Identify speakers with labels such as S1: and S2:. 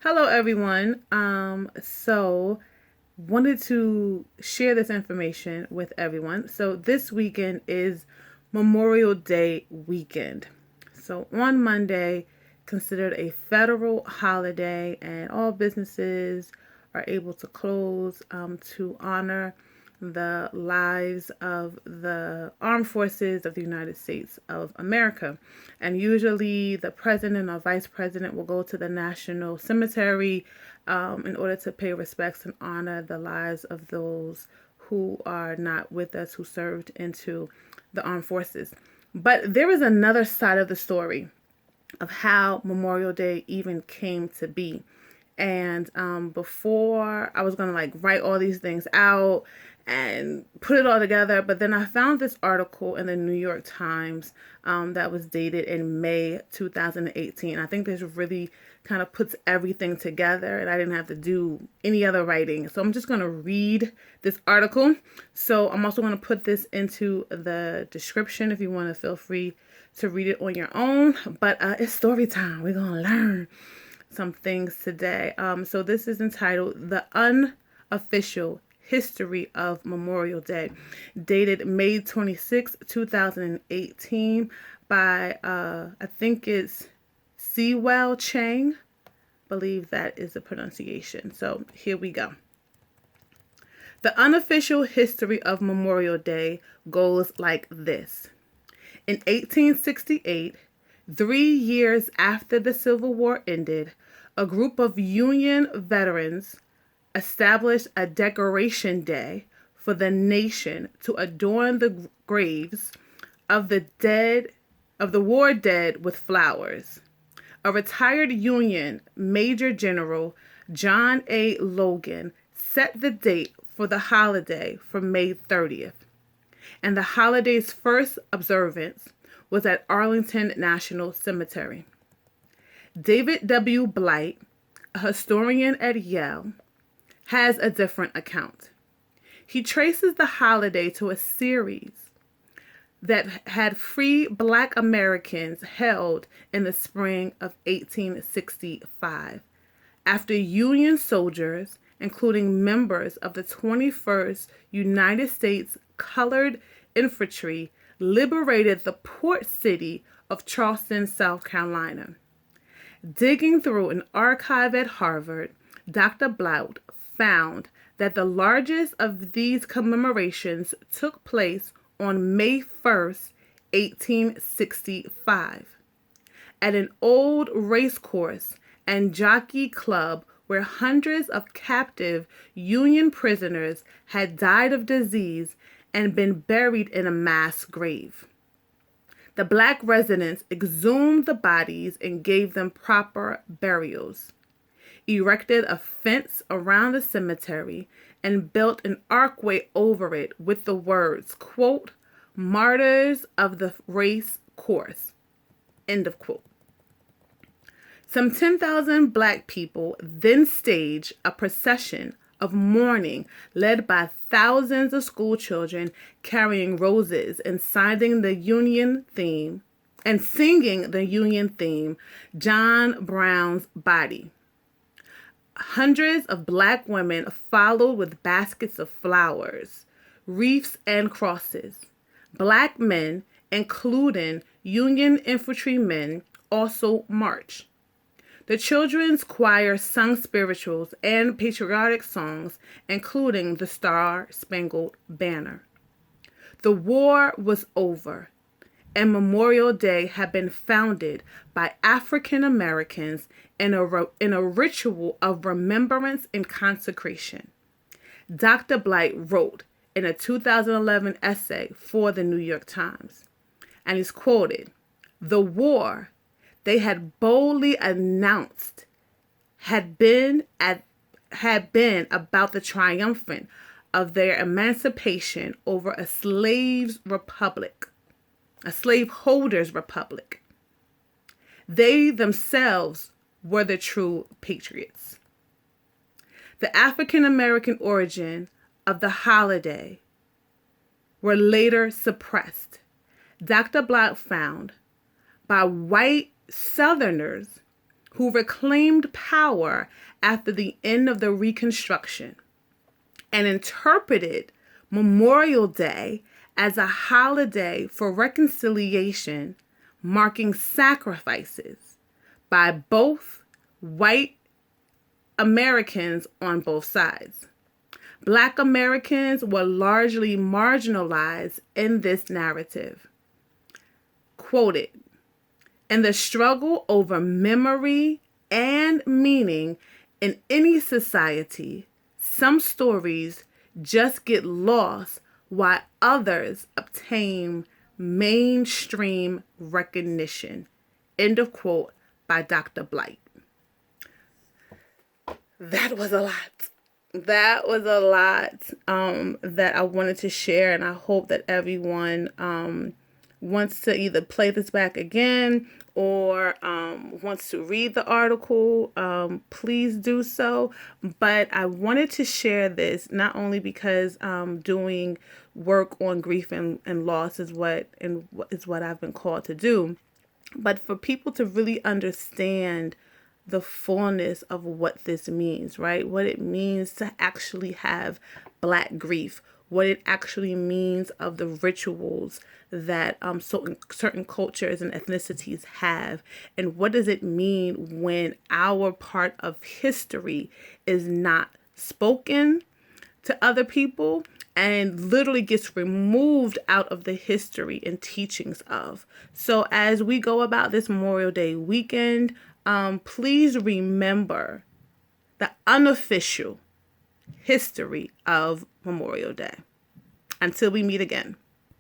S1: Hello, everyone. So wanted to share this information with everyone. So this weekend is Memorial Day weekend. So on Monday, considered a federal holiday, and all businesses are able to close to honor the lives of the armed forces of the United States of America. And usually the president or vice president will go to the national cemetery in order to pay respects and honor the lives of those who are not with us, who served into the armed forces. But there is another side of the story of how Memorial Day even came to be. And before I was going to write all these things out and put it all together, but then I found this article in the New York Times that was dated in May 2018. I think this really kind of puts everything together, and I didn't have to do any other writing. So I'm just going to read this article. So I'm also going to put this into the description if you want to feel free to read it on your own. But it's story time. We're going to learn some things today. So this is entitled The Unofficial History of Memorial Day, dated May 26, 2018 by, I think it's Sewell Chang. Believe that is the pronunciation. So here we go. The unofficial history of Memorial Day goes like this. In 1868, 3 years after the Civil War ended, a group of Union veterans established a decoration day for the nation to adorn the graves of the war dead with flowers. A retired Union Major General, John A. Logan, set the date for the holiday for May 30th. And the holiday's first observance was at Arlington National Cemetery. David W. Blight, a historian at Yale, has a different account. He traces the holiday to a series that had free Black Americans held in the spring of 1865, after Union soldiers, including members of the 21st United States Colored Infantry, liberated the port city of Charleston, South Carolina. Digging through an archive at Harvard, Dr. Blount found that the largest of these commemorations took place on May 1st, 1865, at an old racecourse and jockey club where hundreds of captive Union prisoners had died of disease and been buried in a mass grave. The Black residents exhumed the bodies and gave them proper burials, erected a fence around the cemetery, and built an archway over it with the words, quote, "Martyrs of the Race Course," end of quote. Some 10,000 Black people then staged a procession of mourning led by thousands of school children carrying roses and singing the Union theme, John Brown's Body. Hundreds of Black women followed with baskets of flowers, wreaths, and crosses. Black men, including Union infantrymen, also marched. The children's choir sung spirituals and patriotic songs, including the Star-Spangled Banner. The war was over, and Memorial Day had been founded by African Americans in a ritual of remembrance and consecration. Dr. Blight wrote in a 2011 essay for the New York Times, and he's quoted, "The war they had boldly announced had been about the triumphant of their emancipation over a slaveholders' republic. They themselves were the true patriots." The African American origin of the holiday were later suppressed. Dr. Blount found by white Southerners who reclaimed power after the end of the Reconstruction and interpreted Memorial Day as a holiday for reconciliation, marking sacrifices by both white Americans on both sides. Black Americans were largely marginalized in this narrative. Quoted, "In the struggle over memory and meaning in any society, some stories just get lost while others obtain mainstream recognition." End of quote by Dr. Blight. That was a lot. That was a lot that I wanted to share, and I hope that everyone wants to either play this back again or wants to read the article. Please do so. But I wanted to share this not only because doing work on grief and loss is what I've been called to do, but for people to really understand the fullness of what this means, right? What it means to actually have Black grief, what it actually means of the rituals that certain cultures and ethnicities have, and what does it mean when our part of history is not spoken to other people and literally gets removed out of the history and teachings of. So as we go about this Memorial Day weekend, please remember the unofficial history of Memorial Day. Until we meet again.